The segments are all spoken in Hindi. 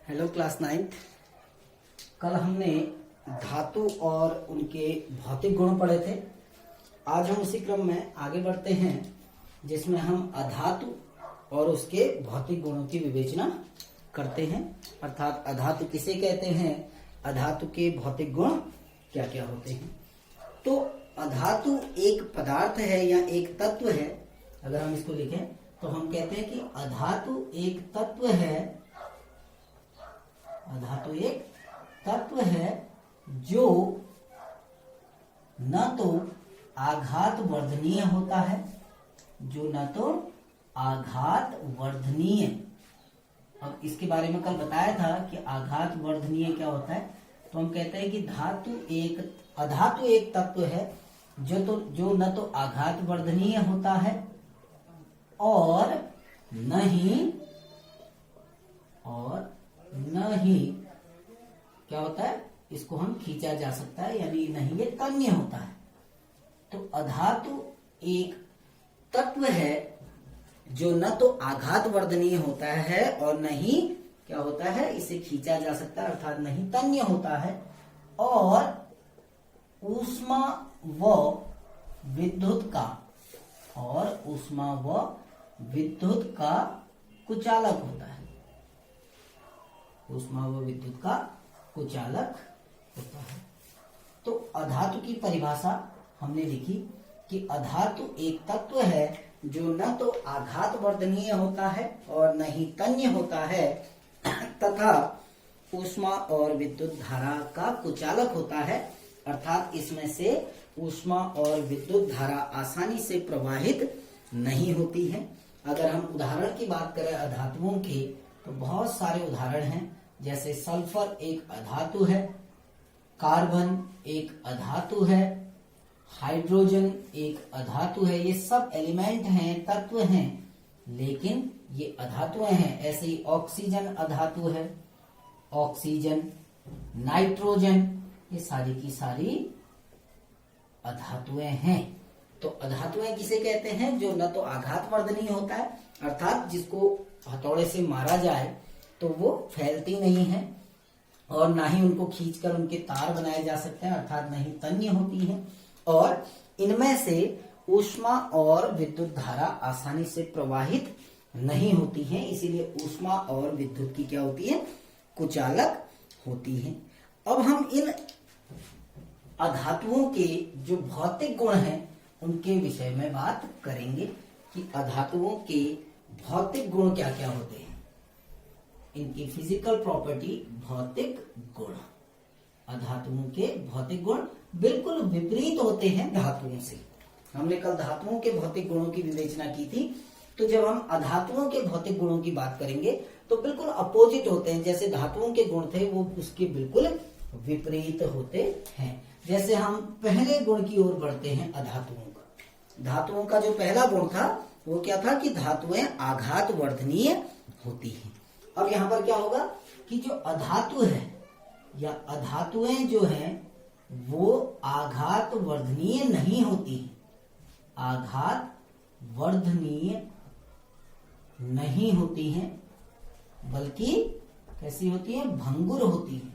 Hello class 9th। कल हमने धातु और उनके भौतिक गुण पढ़े थे। आज हम उसी क्रम में आगे बढ़ते हैं जिसमें हम अधातु और उसके भौतिक गुणों की विवेचना करते हैं। अर्थात अधातु किसे कहते हैं, अधातु के भौतिक गुण क्या क्या होते हैं। तो अधातु एक पदार्थ है या एक तत्व है। अगर हम इसको लिखें तो हम कहते हैं कि अधातु एक तत्व है। अधातु एक तत्व है जो न तो आघात वर्धनीय होता है, जो न तो आघात वर्धनीय। अब इसके बारे में कल बताया था कि आघात वर्धनीय क्या होता है। तो हम कहते हैं कि अधातु एक तत्व है जो न तो आघात वर्धनीय होता है और न ही क्या होता है, इसको हम खींचा जा सकता है, यानी नहीं ये तन्य होता है। तो अधातु एक तत्व है जो न तो आघात वर्धनीय होता है और न ही क्या होता है, इसे खींचा जा सकता है, अर्थात नहीं तन्य होता है और ऊष्मा व विद्युत का कुचालक होता है। ऊष्मा व विद्युत का कुचालक होता है। तो अधातु की परिभाषा हमने लिखी कि अधातु एक तत्व है जो न तो आघात वर्धनीय होता है और न ही तन्य होता है तथा ऊष्मा और विद्युत धारा का कुचालक होता है। अर्थात इसमें से ऊष्मा और विद्युत धारा आसानी से प्रवाहित नहीं होती है। अगर हम उदाहरण की बात करें अधातुओं के, तो बहुत सारे उदाहरण हैं। जैसे सल्फर एक अधातु है, कार्बन एक अधातु है, हाइड्रोजन एक अधातु है। ये सब एलिमेंट हैं, तत्व हैं, लेकिन ये अधातुएं हैं। ऐसे ही ऑक्सीजन अधातु है, ऑक्सीजन, नाइट्रोजन, ये सारी की सारी अधातुएं हैं। तो अधातुएं किसे कहते हैं, जो न तो आघात वर्धनीय होता है, अर्थात जिसको हथौड़े से मारा जाए तो वो फैलती नहीं है, और ना ही उनको खींचकर उनके तार बनाए जा सकते हैं, अर्थात नहीं तन्य होती हैं, और इनमें से ऊष्मा और विद्युत धारा आसानी से प्रवाहित नहीं होती है। इसीलिए ऊष्मा और विद्युत की क्या होती है, कुचालक होती है। अब हम इन अधातुओं के जो भौतिक गुण हैं उनके विषय में बात करेंगे कि अधातुओं के भौतिक गुण क्या क्या होते हैं, इनकी फिजिकल प्रॉपर्टी, भौतिक गुण। अधातुओं के भौतिक गुण बिल्कुल विपरीत होते हैं धातुओं से। हमने कल धातुओं के भौतिक गुणों की विवेचना की थी। तो जब हम अधातुओं के भौतिक गुणों की बात करेंगे तो बिल्कुल अपोजिट होते हैं। जैसे धातुओं के गुण थे वो उसके बिल्कुल विपरीत होते हैं। जैसे हम पहले गुण की ओर बढ़ते हैं अधातुओं का। धातुओं का जो पहला गुण था वो क्या था कि धातुएं आघात वर्धनीय होती हैं। अब यहाँ पर क्या होगा कि जो अधातु है या अधातुएं जो हैं वो आघात वर्धनीय नहीं होती, आघात वर्धनीय नहीं होती हैं, बल्कि कैसी होती है, भंगुर होती है,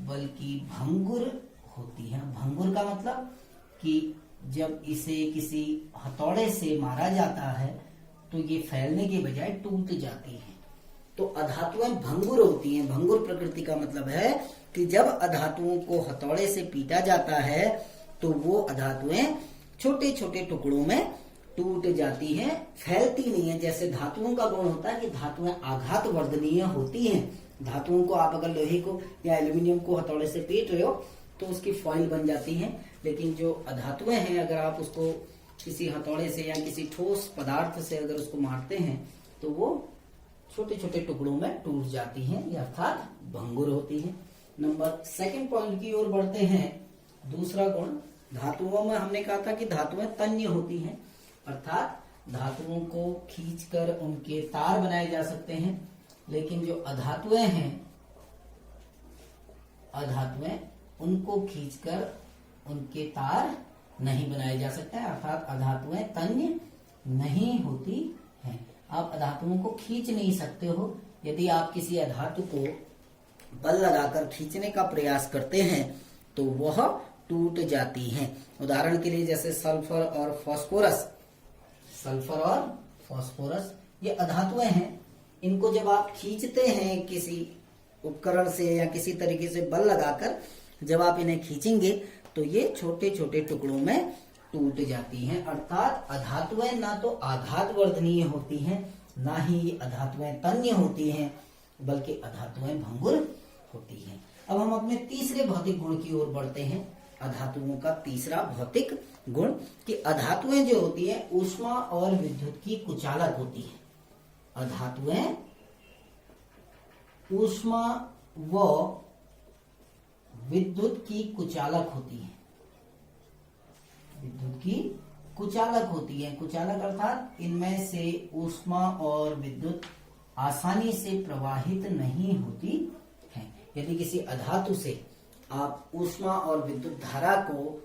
बल्कि भंगुर होती है। भंगुर का मतलब कि जब इसे किसी हथौड़े से मारा जाता है तो ये फैलने के बजाय टूट जाती है। तो अधातुएं भंगुर होती हैं। भंगुर प्रकृति का मतलब है कि जब अधातुओं को हथौड़े से पीटा जाता है तो वो अधातुएं छोटे छोटे टुकड़ों में टूट जाती हैं, फैलती नहीं है। जैसे धातुओं का गुण होता है कि धातुएं आघात वर्धनीय होती हैं। धातुओं को आप अगर लोहे को या एल्यूमिनियम को हथौड़े से पीट रहे हो तो उसकी फॉइल बन जाती है, लेकिन जो अधातुएं हैं अगर आप उसको किसी हथौड़े से या किसी ठोस पदार्थ से अगर उसको मारते हैं तो वो छोटे छोटे टुकड़ों में टूट जाती हैं, अर्थात भंगुर होती हैं। नंबर सेकंड पॉइंट की ओर बढ़ते हैं। दूसरा गुण, धातुओं में हमने कहा था कि धातुएं तन्य होती हैं, अर्थात धातुओं को खींचकर उनके तार बनाए जा सकते हैं। लेकिन जो अधातुएं हैं, अधातुएं उनको खींचकर उनके तार नहीं बनाए जा सकते हैं, अर्थात अधातुएं तन्य नहीं होती हैं। आप अधातुओं को खींच नहीं सकते हो, यदि आप किसी अधातु को बल लगाकर खींचने का प्रयास करते हैं तो वह टूट जाती हैं। उदाहरण के लिए जैसे सल्फर और फास्फोरस, सल्फर और फास्फोरस ये अधातुएं हैं। इनको जब आप खींचते हैं किसी उपकरण से या किसी तरीके से बल लगाकर, जब आप इन्हें खींचेंगे तो ये छोटे छोटे टुकड़ों में टूट जाती हैं। अर्थात अधातुएं ना तो आघात वर्धनीय होती हैं, ना ही ये अधातुएं तन्य होती हैं, बल्कि अधातुएं भंगुर होती हैं। अब हम अपने तीसरे भौतिक गुण की ओर बढ़ते हैं। अधातुओं का तीसरा भौतिक गुण कि अधातुएं जो होती है ऊष्मा और विद्युत की कुचालक होती है। अधातुएं ऊष्मा व विद्युत की कुचालक होती है। विद्युत की कुचालक होती है। कुचालक अर्थात इनमें से ऊष्मा और विद्युत आसानी से प्रवाहित नहीं होती है। यदि किसी अधातु से आप ऊष्मा और विद्युत धारा को,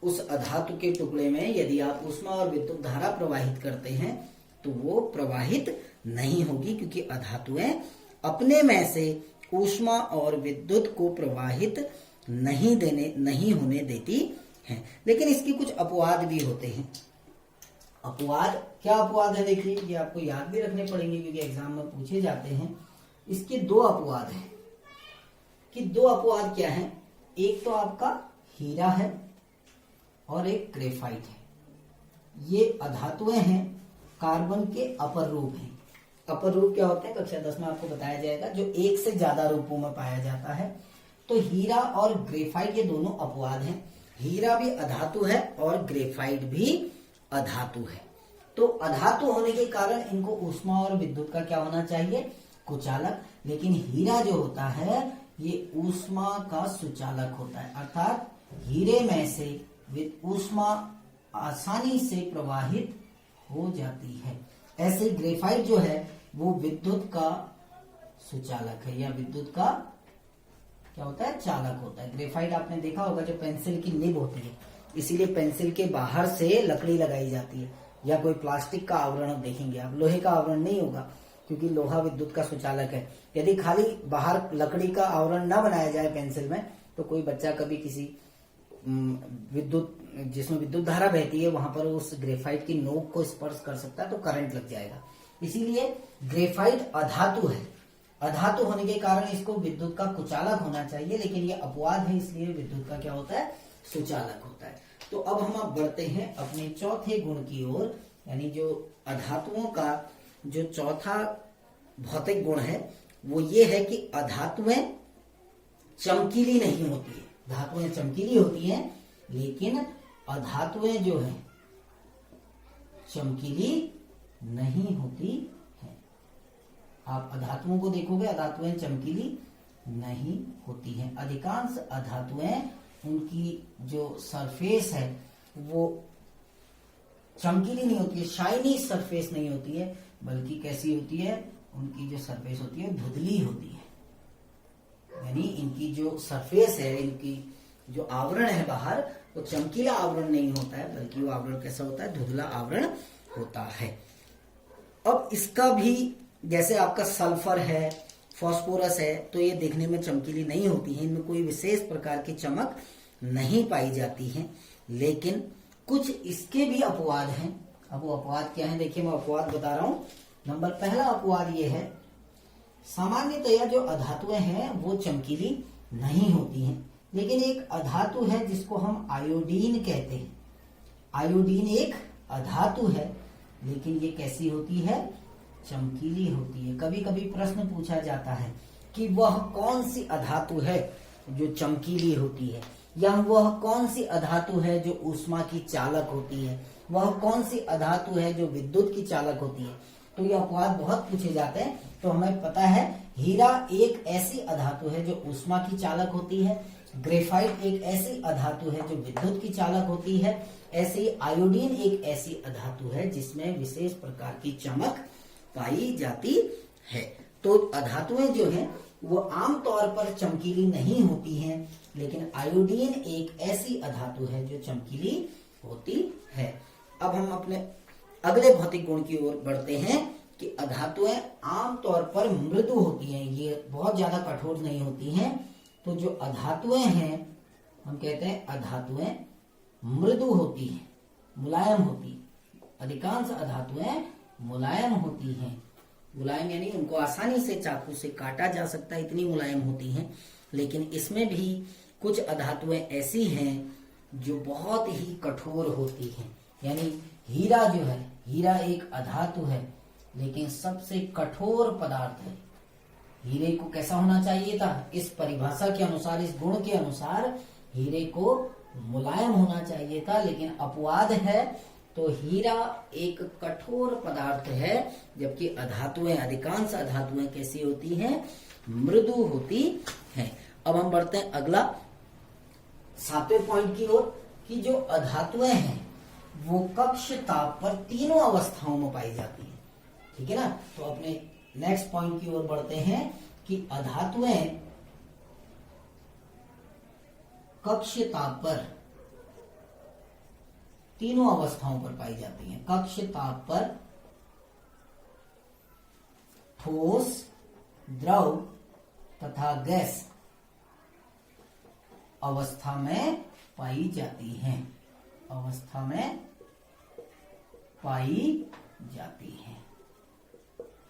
उस अधातु के टुकड़े में यदि आप ऊष्मा और विद्युत धारा प्रवाहित करते हैं तो वो प्रवाहित नहीं होगी, क्योंकि अधातुएं अपने में से ऊष्मा और विद्युत को प्रवाहित नहीं होने देती हैं। लेकिन इसकी कुछ अपवाद भी होते हैं। अपवाद क्या अपवाद है, देखिए ये आपको याद भी रखने पड़ेंगे क्योंकि एग्जाम में पूछे जाते हैं। इसके दो अपवाद हैं कि दो अपवाद क्या है, एक तो आपका हीरा है और एक ग्रेफाइट है। ये अधातुएं हैं, कार्बन के अपर रूप हैं। अपर रूप क्या होते हैं कक्षा 10 में आपको बताया जाएगा, जो एक से ज्यादा रूपों में पाया जाता है। तो हीरा और ग्रेफाइट ये दोनों अपवाद हैं। हीरा भी अधातु है और ग्रेफाइट भी अधातु है। तो अधातु होने के कारण इनको ऊष्मा और विद्युत का क्या होना चाहिए, कुचालक। लेकिन हीरा जो होता है ये ऊष्मा का सुचालक होता है। अर्थात हीरे में से ऊष्मा आसानी से प्रवाहित हो जाती है। ऐसे ग्रेफाइट जो है वो विद्युत का सुचालक है, या विद्युत का क्या होता है, चालक होता है। ग्रेफाइट आपने देखा होगा जो पेंसिल की निब होती है, इसीलिए पेंसिल के बाहर से लकड़ी लगाई जाती है, या कोई प्लास्टिक का आवरण देखेंगे आप, लोहे का आवरण नहीं होगा क्योंकि लोहा विद्युत का सुचालक है। यदि खाली बाहर लकड़ी का आवरण न बनाया जाए पेंसिल में तो कोई बच्चा कभी किसी विद्युत, जिसमें विद्युत धारा बहती है, वहां पर उस ग्रेफाइट की नोक को स्पर्श कर सकता है तो करंट लग जाएगा। इसीलिए ग्रेफाइट अधातु है। अधातु होने के कारण इसको विद्युत का कुचालक होना चाहिए, लेकिन ये अपवाद है, इसलिए विद्युत का क्या होता है, सुचालक होता है। तो अब हम बढ़ते हैं अपने चौथे गुण की ओर, यानी जो अधातुओं का जो चौथा भौतिक गुण है वो ये है कि अधातुएं चमकीली नहीं होती है। धातुएं चमकीली होती हैं लेकिन अधातुएं जो है चमकीली नहीं होती है। आप अधातुओं को देखोगे, अधातुएं चमकीली नहीं होती हैं। अधिकांश अधातुएं, उनकी जो सरफेस है वो चमकीली नहीं होती है, शाइनी सरफेस नहीं होती है, बल्कि कैसी होती है, उनकी जो सरफेस होती है धुंधली होती है। यानी इनकी जो सरफेस है, इनकी जो आवरण है बाहर, वो चमकीला आवरण नहीं होता है, बल्कि वो आवरण कैसा होता है, धुंधला आवरण होता है। अब इसका भी, जैसे आपका सल्फर है, फास्फोरस है, तो ये देखने में चमकीली नहीं होती है, इनमें कोई विशेष प्रकार की चमक नहीं पाई जाती है। लेकिन कुछ इसके भी अपवाद हैं। अब वो अपवाद क्या है, देखिए मैं अपवाद बता रहा हूं। नंबर पहला अपवाद ये है, सामान्यतया जो अधातुएं हैं वो चमकीली नहीं होती हैं, लेकिन एक अधातु है जिसको हम आयोडीन कहते हैं। आयोडीन एक अधातु है, लेकिन ये कैसी होती है, चमकीली होती है। कभी कभी प्रश्न पूछा जाता है कि वह कौन सी अधातु है जो चमकीली होती है, या वह कौन सी अधातु है जो ऊष्मा की चालक होती है, वह कौन सी अधातु है जो विद्युत की चालक होती है। तो ये अपवाद बहुत पूछे जाते हैं। तो हमें पता है हीरा एक ऐसी अधातु है जो ऊष्मा की चालक होती है, ग्रेफाइट एक ऐसी अधातु है जो विद्युत की चालक होती है, ऐसे ही आयोडीन एक ऐसी अधातु है जिसमें विशेष प्रकार की चमक पाई जाती है। तो अधातुएं जो हैं वो आमतौर पर चमकीली नहीं होती हैं, लेकिन आयोडीन एक ऐसी अधातु है जो चमकीली होती है। अब हम अपने अगले भौतिक गुण की ओर बढ़ते हैं कि अधातुएं आमतौर पर मृदु होती हैं, ये बहुत ज्यादा कठोर नहीं होती हैं। तो जो अधातुएं हैं हम कहते हैं अधातुएं मृदु होती हैं, मुलायम होती। अधिकांश अधातुएं मुलायम होती हैं। मुलायम यानी उनको आसानी से चाकू से काटा जा सकता है, इतनी मुलायम होती हैं। लेकिन इसमें भी कुछ अधातुएं ऐसी हैं जो बहुत ही कठोर होती हैं। यानी हीरा जो है, हीरा एक अधातु है लेकिन सबसे कठोर पदार्थ है। हीरे को कैसा होना चाहिए था? इस परिभाषा के अनुसार, इस गुण के अनुसार हीरे को मुलायम होना चाहिए था, लेकिन अपवाद है। तो हीरा एक कठोर पदार्थ है, जबकि अधातुएं, अधिकांश अधातुएं कैसी होती हैं? मृदु होती हैं। अब हम बढ़ते हैं अगला 7वें पॉइंट की ओर कि जो अधातुएं हैं वो कक्ष ताप पर तीनों अवस्थाओं में पाई जाती हैं। ठीक है ना? तो अपने नेक्स्ट पॉइंट की ओर बढ़ते हैं कि अधातुएं कक्ष ताप पर तीनों अवस्थाओं पर पाई जाती हैं। कक्ष ताप पर ठोस, द्रव तथा गैस अवस्था में पाई जाती हैं। अवस्था में पाई जाती हैं।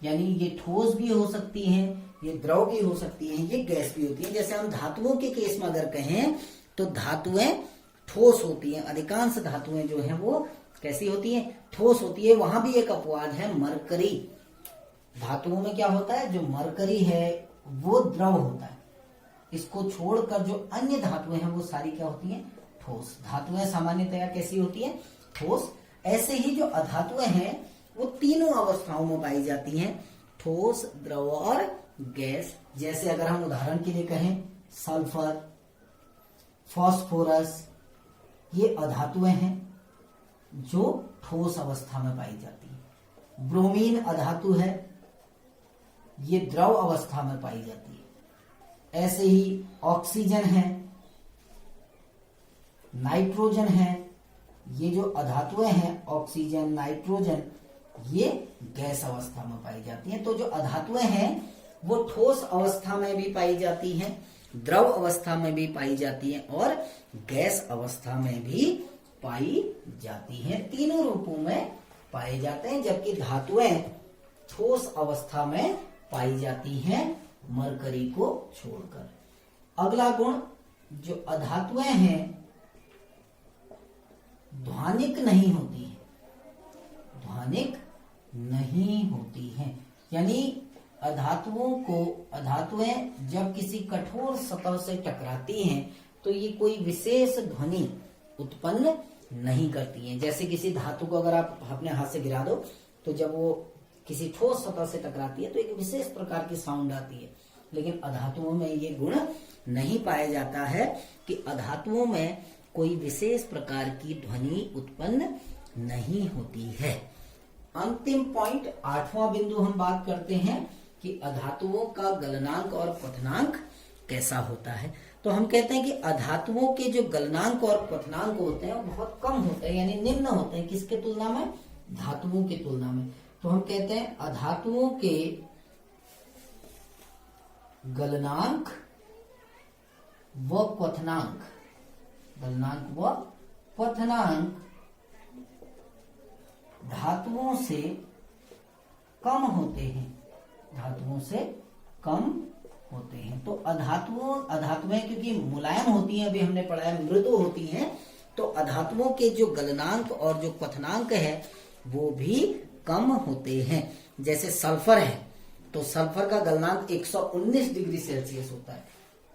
यानी ये ठोस भी हो सकती हैं, ये द्रव भी हो सकती हैं, ये गैस भी होती है। जैसे हम धातुओं के केस में अगर कहें तो धातुएं ठोस होती हैं। अधिकांश धातुएं जो हैं वो कैसी होती हैं? ठोस होती है। वहां भी एक अपवाद है, मरकरी। धातुओं में क्या होता है? जो मरकरी है वो द्रव होता है। इसको छोड़कर जो अन्य धातुएं हैं वो सारी क्या होती हैं? ठोस। धातुएं सामान्यतया कैसी होती हैं? ठोस। ऐसे ही जो अधातुएं हैं वो तीनों अवस्थाओं में पाई जाती हैं, ठोस, द्रव और गैस। जैसे अगर हम उदाहरण के लिए कहें सल्फर, फास्फोरस, ये अधातुएं हैं जो ठोस अवस्था में पाई जाती है। ब्रोमीन अधातु है, ये द्रव अवस्था में पाई जाती है। ऐसे ही ऑक्सीजन है, नाइट्रोजन है, ये जो अधातुएं हैं ऑक्सीजन, नाइट्रोजन, ये गैस अवस्था में पाई जाती हैं। तो जो अधातुएं हैं वो ठोस अवस्था में भी पाई जाती हैं, द्रव अवस्था में भी पाई जाती हैं और गैस अवस्था में भी पाई जाती हैं। तीनों रूपों में पाए जाते हैं, जबकि धातुएं ठोस अवस्था में पाई जाती हैं, मरकरी को छोड़कर। अगला गुण, जो अधातुएं हैं ध्वनिक नहीं होती है। ध्वनिक नहीं होती हैं। यानी अधातुएं जब किसी कठोर सतह से टकराती हैं तो ये कोई विशेष ध्वनि उत्पन्न नहीं करती हैं। जैसे किसी धातु को अगर आप अपने हाथ से गिरा दो तो जब वो किसी ठोस सतह से टकराती है तो एक विशेष प्रकार की साउंड आती है। लेकिन अधातुओं में ये गुण नहीं पाया जाता है कि अधातुओं में कोई विशेष प्रकार की ध्वनि उत्पन्न नहीं होती है। अंतिम पॉइंट, 8वां बिंदु हम बात करते हैं कि अधातुओं का गलनांक और क्वथनांक कैसा होता है। तो हम कहते हैं कि अधातुओं के जो गलनांक और क्वथनांक होते हैं वो बहुत कम होते हैं, यानी निम्न होते हैं। किसके तुलना में? धातुओं की तुलना में। तो हम कहते हैं अधातुओं के गलनांक व क्वथनांक, गलनांक व क्वथनांक धातुओं से कम होते हैं, धातुओं से कम होते हैं। तो अधातुएं क्योंकि मुलायम होती हैं, अभी हमने पढ़ा है मृदु होती हैं, तो अधातुओं के जो गलनांक और जो क्वथनांक है वो भी कम होते हैं। जैसे सल्फर है तो सल्फर का गलनांक 119 डिग्री सेल्सियस होता है।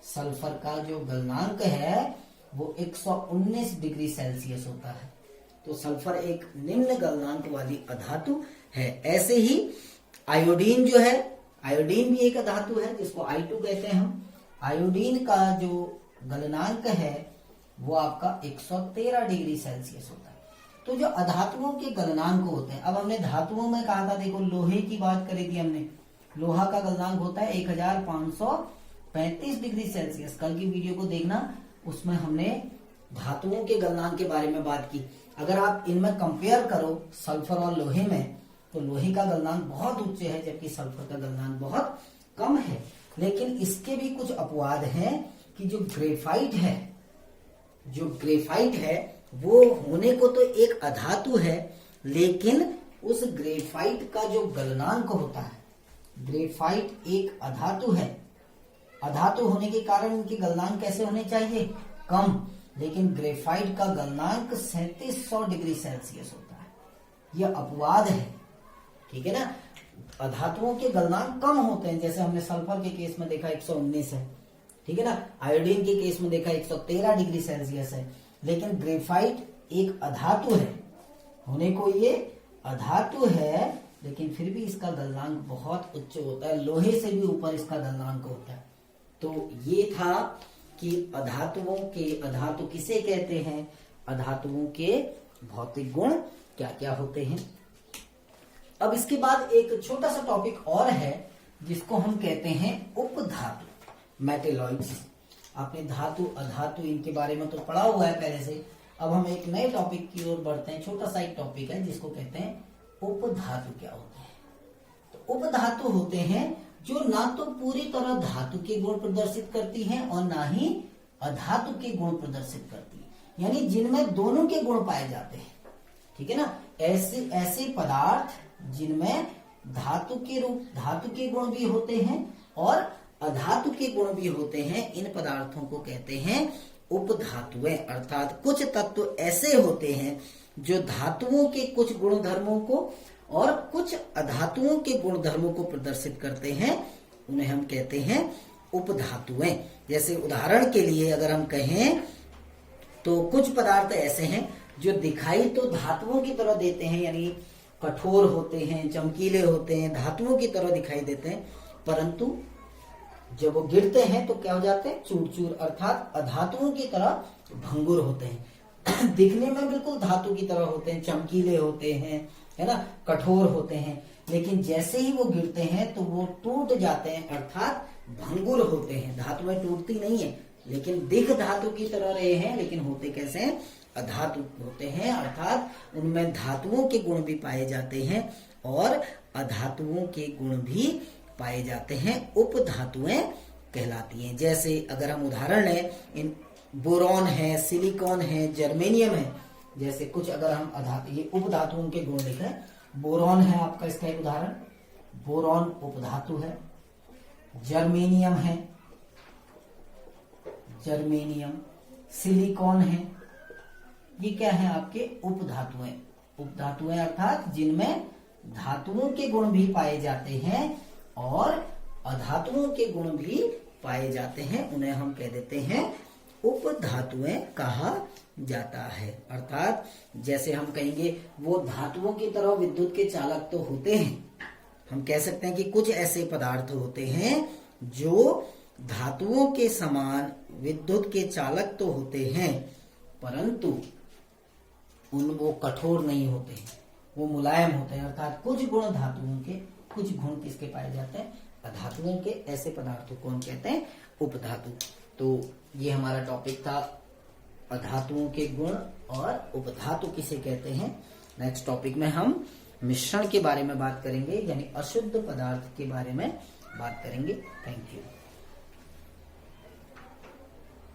सल्फर का जो गलनांक है वो 119 डिग्री सेल्सियस होता है। तो सल्फर एक निम्न गलनांक वाली अधातु है। ऐसे ही आयोडीन जो है, आयोडीन भी एक धातु है जिसको I2 कहते हैं हम। आयोडीन का जो गलनांक है वो आपका 113 डिग्री सेल्सियस होता है। तो जो अधातुओं के गलनांक होते हैं, अब हमने धातुओं में कहा था, देखो लोहे की बात करी थी हमने, लोहा का गलनांक होता है 1535 डिग्री सेल्सियस। कल की वीडियो को देखना, उसमें हमने धातुओं के गलनांक के बारे में बात की। अगर आप इनमें कंपेयर करो सल्फर और लोहे में, तो लोहे का गलनांक बहुत उच्च है जबकि सल्फर का गलनांक बहुत कम है। लेकिन इसके भी कुछ अपवाद हैं कि जो ग्रेफाइट है वो होने को तो एक अधातु है, लेकिन उस ग्रेफाइट का जो गलनांक होता है, ग्रेफाइट एक अधातु है, अधातु होने के कारण इनके गलनांक कैसे होने चाहिए, कम, लेकिन ग्रेफाइट का गलनांक 3700 डिग्री सेल्सियस होता है। यह अपवाद है, ठीक है ना। अधातुओं के गलनांक कम होते हैं, जैसे हमने सल्फर के केस में देखा 119 है, ठीक है ना। आयोडीन के केस में देखा 113 डिग्री सेल्सियस है। लेकिन ग्रेफाइट एक अधातु है, होने को ये अधातु है, लेकिन फिर भी इसका गलनांक बहुत उच्च होता है, लोहे से भी ऊपर इसका गलनांक होता है। तो ये था कि अधातु किसे कहते हैं, अधातुओं के भौतिक गुण क्या क्या होते हैं। अब इसके बाद एक छोटा सा टॉपिक और है जिसको हम कहते हैं उपधातु, मेटेलॉइड्स। आपने धातु अधातु इनके बारे में तो पढ़ा हुआ है पहले से। अब हम एक नए टॉपिक की ओर बढ़ते हैं, छोटा सा एक टॉपिक है जिसको कहते हैं उपधातु क्या होते हैं। तो उपधातु होते हैं जो ना तो पूरी तरह धातु के गुण प्रदर्शित करती हैं और ना ही अधातु के गुण प्रदर्शित करती है, यानी जिनमें दोनों के गुण पाए जाते हैं, ठीक है ना। ऐसे पदार्थ जिनमें धातु के गुण भी होते हैं और अधातु के गुण भी होते हैं, इन पदार्थों को कहते हैं उपधातुएं। अर्थात कुछ तत्व ऐसे होते हैं जो धातुओं के कुछ गुणधर्मों को और कुछ अधातुओं के गुणधर्मों को प्रदर्शित करते हैं, उन्हें हम कहते हैं उपधातुएं। जैसे उदाहरण के लिए अगर हम कहें तो कुछ पदार्थ ऐसे हैं जो दिखाई तो धातुओं की तरह देते हैं, यानी कठोर होते हैं, चमकीले होते हैं, धातुओं की तरह दिखाई देते हैं, परंतु जब वो गिरते हैं तो क्या हो जाते हैं, चूर चूर, अर्थात अधातुओं की तरह भंगुर होते हैं। दिखने में बिल्कुल धातु की तरह होते हैं, चमकीले होते हैं, है ना, कठोर होते हैं, लेकिन जैसे ही वो गिरते हैं तो वो टूट जाते हैं, अर्थात भंगुर होते हैं। धातुएं टूटती नहीं है, लेकिन दिख धातु की तरह रहे हैं, लेकिन होते कैसे हैं, अधातु होते हैं। अर्थात उनमें धातुओं के गुण भी पाए जाते हैं और अधातुओं के गुण भी पाए जाते हैं, उपधातुएं कहलाती हैं। जैसे अगर हम उदाहरण लें, इन बोरॉन है, सिलिकॉन है, जर्मेनियम है, जैसे कुछ अगर हम ये उपधातुओं के गुण लिखें, बोरॉन है आपका इसका एक उदाहरण, बोरॉन उपधातु है। जर्मेनियम है, जर्मेनियम, सिलिकॉन है, ये क्या है आपके उपधातुएं। उपधातुएं अर्थात जिनमें धातुओं के गुण भी पाए जाते हैं और अधातुओं के गुण भी पाए जाते हैं, उन्हें हम कह देते हैं उपधातुएं कहा जाता है। अर्थात जैसे हम कहेंगे वो धातुओं की तरह विद्युत के चालक तो होते हैं, हम कह सकते हैं कि कुछ ऐसे पदार्थ होते हैं जो धातुओं के समान विद्युत के चालक तो होते हैं, परंतु वो कठोर नहीं होते, वो मुलायम होते हैं। अर्थात कुछ गुण धातुओं के, कुछ गुण किसके पाए जाते हैं, अधातुओं के। ऐसे पदार्थों को हम कहते हैं उपधातु। तो ये हमारा टॉपिक था अधातुओं के गुण और उपधातु किसे कहते हैं। नेक्स्ट टॉपिक में हम मिश्रण के बारे में बात करेंगे, यानी अशुद्ध पदार्थ के बारे में बात करेंगे। Thank you.